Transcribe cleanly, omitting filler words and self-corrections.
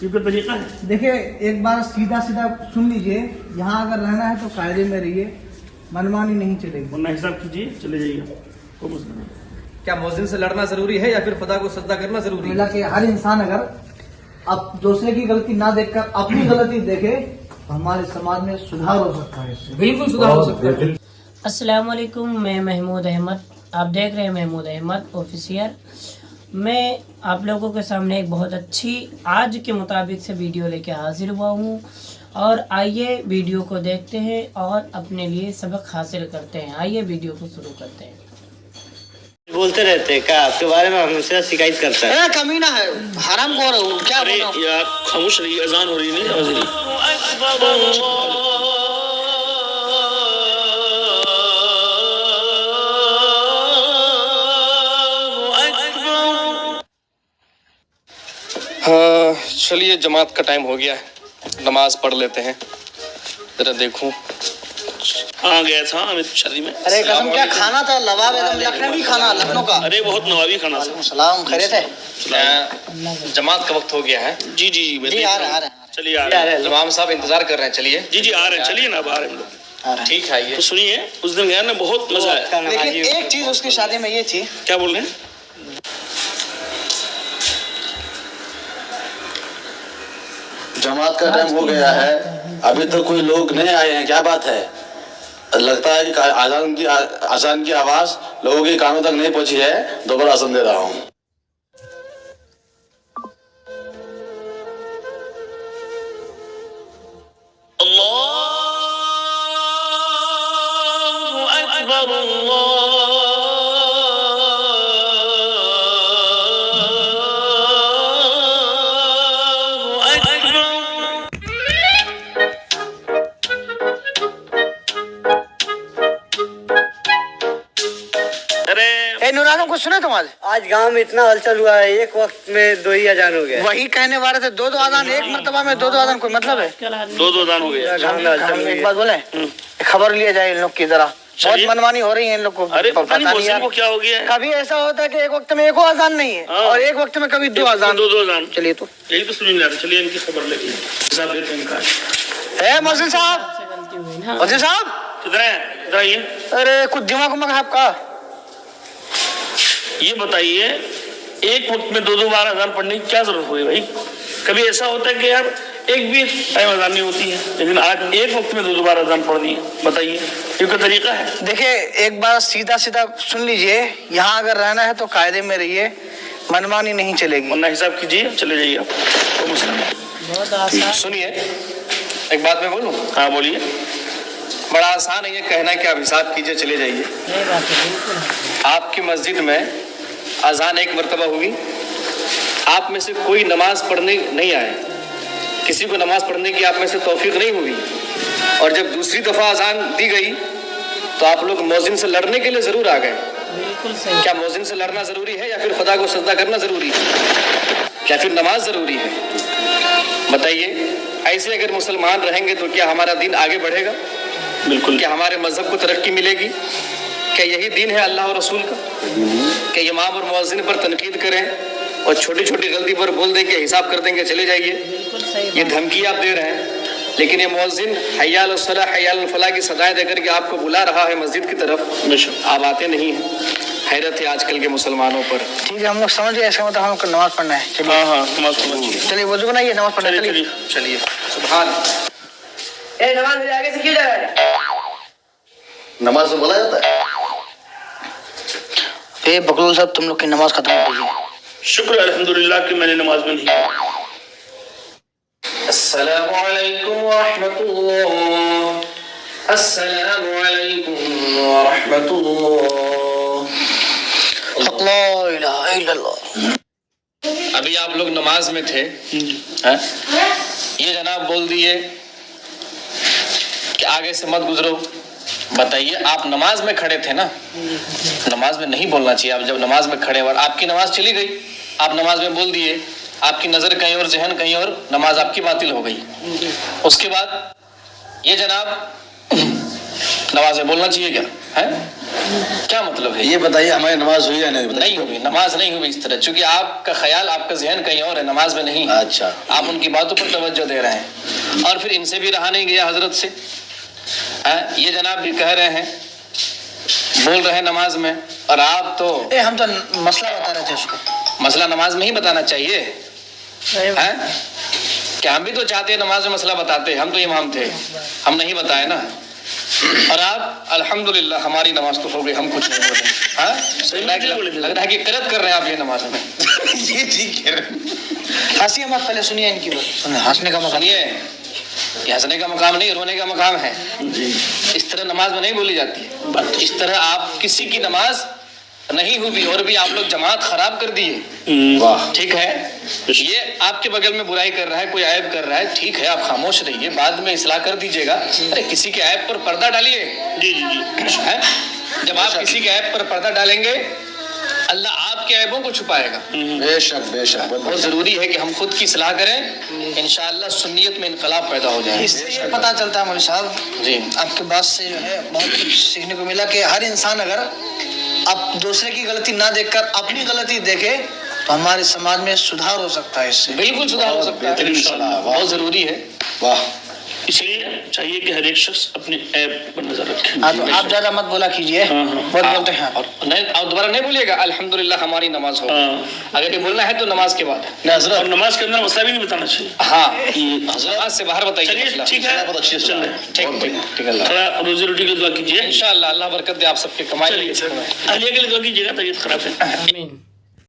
क्योंकि तरीका है। देखिए एक बार सीधा सीधा सुन लीजिए, यहाँ अगर रहना है तो कायदे में रहिए, मनमानी नहीं चलेगी, वरना हिसाब कीजिए चले जाइए, कोई मसला नहीं। क्या मौजिन से लड़ना जरूरी है या फिर खुदा को सजदा करना जरूरी है? मिला कि हर इंसान अगर अब दूसरे की गलती ना देखकर अपनी गलती देखे तो हमारे समाज में सुधार हो सकता है। इससे बिल्कुल सुधार हो सकता है। अस्सलाम वालेकुम, मैं महमूद अहमद, आप देख रहे हैं महमूद अहमद ऑफिशियल। मैं आप लोगों के सामने एक बहुत अच्छी आज के मुताबिक से वीडियो लेके हाजिर हुआ हूँ, और आइए वीडियो को देखते हैं और अपने लिए सबक हासिल करते हैं। आइए वीडियो को शुरू करते हैं। बोलते रहते हैं क्या आपके बारे में, हमसे शिकायत करता है। कमीना है, हराम खोर हूँ, क्या अरे यार खामोश रही, अजान हो रही नहीं, आवाज नहीं। हाँ चलिए, जमात का टाइम हो गया है, नमाज पढ़ लेते हैं। जरा देखूं। हाँ गया था अमित शादी में। अरे कसम क्या खाना था, लवाब एकदम लखनवी खाना, लखनऊ का। अरे बहुत नवाबी खाना था। सलाम, खैरियत है? जमात का वक्त हो गया है। जी जी जी, मैं जी देख आ रहा रहे हूँ। चलिए आ रहे हैं। इमाम साहब इंतजार कर रहे हैं, चलिए। जी जी आ रहे हैं, चलिए ना, अब आ रहे हैं हम लोग। ठीक है, आइए। तो सुनिए, उस दिन गया ना, बहुत मजा आया। लेकिन एक चीज उसकी शादी में ये थी, क्या बोल रहे हैं? जमात का टाइम हो गया है, अभी तक कोई लोग नहीं आए हैं, क्या बात है? लगता है कि अजान की आवाज लोगों के कानों तक नहीं पहुंची है। दोबारा अजान दे रहा हूँ। अल्लाहु अकबर, अल्लाहु अकबर। अरे ए नूरानो कुछ सुना तुम आज गांव में इतना हलचल हुआ है, एक वक्त में 2 ही अजान हो गया। वही कहने वाले थे, दो आजान एक मर्तबा में, दो आजान कोई मतलब है? दो अजान हो गए। हम एक बात बोले, खबर लिया जाए इन लोग की, जरा बहुत मनमानी हो रही है इन लोग को। अरे पता नहीं मौसम यार, को क्या हो गया है। कभी ऐसा होता है कि एक वक्त में एको अजान नहीं है, हाँ। और एक वक्त में कभी दो अजान। दो अजान। चलिए तो यही तो सुन रहे, चलिए इनकी खबर लेते हैं। हिसाब देते हैं इनका। ए मौसिन साहब, गलती हुई ना। मौसिन साहब, किधर है? इधर आइए। अरे कुछ दिमाग उमाग है आपका? ये बताइए, एक वक्त में दो बार अजान पढ़ने की क्या जरूरत हुई भाई? कभी ऐसा होता है कि यार एक भी टाइम अजान नहीं होती है, लेकिन आज एक वक्त में दो बार अजान पढ़ दी है, बताइए क्योंकि तरीका है। देखिए एक बार सीधा सीधा सुन लीजिए, यहाँ अगर रहना है तो कायदे में रहिए, मनमानी नहीं चलेगी, वरना हिसाब कीजिए चले जाइए आप, कोई मसला नहीं। बहुत आसान। सुनिए, एक बात मैं बोलूं? हाँ बोलिए। बड़ा आसान है ये कहना कि आप हिसाब कीजिए चले जाइए। ये बात है, बिल्कुल। आपकी मस्जिद में अजान एक मर्तबा होगी, आप में से कोई नमाज पढ़ने नहीं आए, किसी को नमाज पढ़ने की आप में से तौफीक नहीं हुई, और जब दूसरी दफा अजान दी गई तो आप लोग मौजिन से लड़ने के लिए जरूर आ गए। बिल्कुल सही। क्या मौजिन से लड़ना जरूरी है या फिर खुदा को सजदा करना जरूरी है, या फिर नमाज जरूरी है? बताइए, ऐसे अगर मुसलमान रहेंगे तो क्या हमारा दीन आगे बढ़ेगा? बिल्कुल। क्या हमारे मजहब को तरक्की मिलेगी? क्या यही दीन है अल्लाह और रसूल का? क्या इमाम और मुअज्जिन पर तनकीद करें और छोटी छोटी गलती पर बोल देंगे, हिसाब कर देंगे, चले जाइए? बिल्कुल सही ये बात। धमकी आप दे रहे हैं, लेकिन ये मुअज्जिन हय्या अल सलाह हय्या अल फलाह की सदाएं देकर के आपको बुला रहा है मस्जिद की तरफ, आप आते नहीं हैं। हैरत है आजकल के मुसलमानों पर। ठीक है, हम लोग समझ गए, इसका मतलब हम लोग नमाज पढ़ना है। चलिए हाँ हाँ नमाज पढ़िए। चलिए वजू बनाइए, नमाज पढ़ना है, चलिए। चलिए। सुभान। नमाज मेरे आगे से क्यों जा रहा है? नमाज से बोला जाता है। ए बकलूल साहब, तुम लोग की नमाज खत्म हो गई। शुक्र अल्हम्दुलिल्लाह कि मैंने नमाज में नहीं पढ़ी। अस्सलामु अलैकुम व रहमतुल्लाह, अस्सलामु अलैकुम व रहमतुल्लाह। ला इलाहा इल्लल्लाह। अभी आप लोग नमाज में थे, हैं? ये जनाब बोल दिए कि आगे से मत गुजरो। बताइए, आप नमाज में खड़े थे ना, नमाज में नहीं बोलना चाहिए। आप जब नमाज में खड़े और आपकी नमाज चली गई, आप नमाज में बोल दिए, आपकी नजर कहीं और, जहन कहीं और, नमाज आपकी बातिल हो गई। उसके बाद ये जनाब नमाज में बोलना चाहिए क्या है? क्या मतलब है? ये बताइए हमारी नमाज हुई है नहीं? नहीं हुई, नमाज नहीं हुई इस तरह, क्योंकि आपका ख्याल, आपका जहन कहीं और है, नमाज में नहीं है। अच्छा, आप उनकी बातों पर तवज्जो दे रहे हैं, और फिर इनसे भी रहा नहीं गया हजरत से। ये जनाब भी कह रहे हैं, बोल रहे हैं नमाज में, और आप तो हम तो मसला बता रहे थे उसको। मसला नमाज में ही बताना चाहिए है? क्या हम भी तो चाहते हैं नमाज में मसला बताते, हम तो इमाम थे, हम नहीं बताए ना। और आप अल्हम्दुलिल्लाह हमारी नमाज तो हो गई, हम कुछ नहीं बोले। हाँ, लग रहा है कि गलत कर रहे हैं आप ये नमाज में। ये ठीक है। हंसी मत, पहले सुनिए इनकी बात। हंसने का मकाम सुनिए, ये हंसने का मकाम नहीं, रोने का मकाम है। इस तरह नमाज में नहीं बोली जाती है। बट इस तरह आप किसी की नमाज नहीं हुई और भी आप लोग जमात खराब कर दिए, वाह, ठीक है? ये आपके बगल में बुराई कर रहा है, कोई ऐब कर रहा है, ठीक है, आप खामोश रहिए, बाद में इस्लाह कर दीजिएगा। अरे किसी के ऐब पर पर्दा डालिए। जी जी जी है? जब आप किसी के ऐब पर पर्दा डालेंगे, अल्लाह आपके ऐबों को छुपाएगा। बेशक बेशक। बहुत जरूरी है कि हम खुद की इस्लाह करें, इंशाअल्लाह सुन्नियत में इनकलाब पैदा हो जाए। इससे ये पता चलता है मौलवी साहब, जी, आपके बात से जो है बहुत कुछ सीखने को मिला कि हर इंसान अगर आप दूसरे की गलती ना देखकर अपनी गलती देखे तो हमारे समाज में सुधार हो सकता है। इससे बिल्कुल सुधार हो सकता है, बेहतरीन सलाह, वाह। बहुत जरूरी है। वाह, इसलिए चाहिए कि हर एक शख्स अपने ऐप पर नजर रखे। तो आप ज्यादा मत बोला कीजिए, बहुत बोलते हैं आप। और नहीं, आप दोबारा नहीं बोलिएगा अल्हम्दुलिल्लाह हमारी नमाज हो। अगर ये बोलना है तो नमाज के बाद। और नमाज के अंदर मसला भी नहीं बताना चाहिए। हाँ, नमाज से बाहर बताइए चलिए मसला। ठीक है, बहुत अच्छी चल सलाह रहे है। हैं। ठीक ठीक अल्लाह। थोड़ा रोजी रोटी की दुआ कीजिए। इंशाअल्लाह अल्लाह बरकत दे आप सबके कमाई। चलिए, अलिया के लिए दुआ कीजिएगा, तबीयत खराब है। आमीन।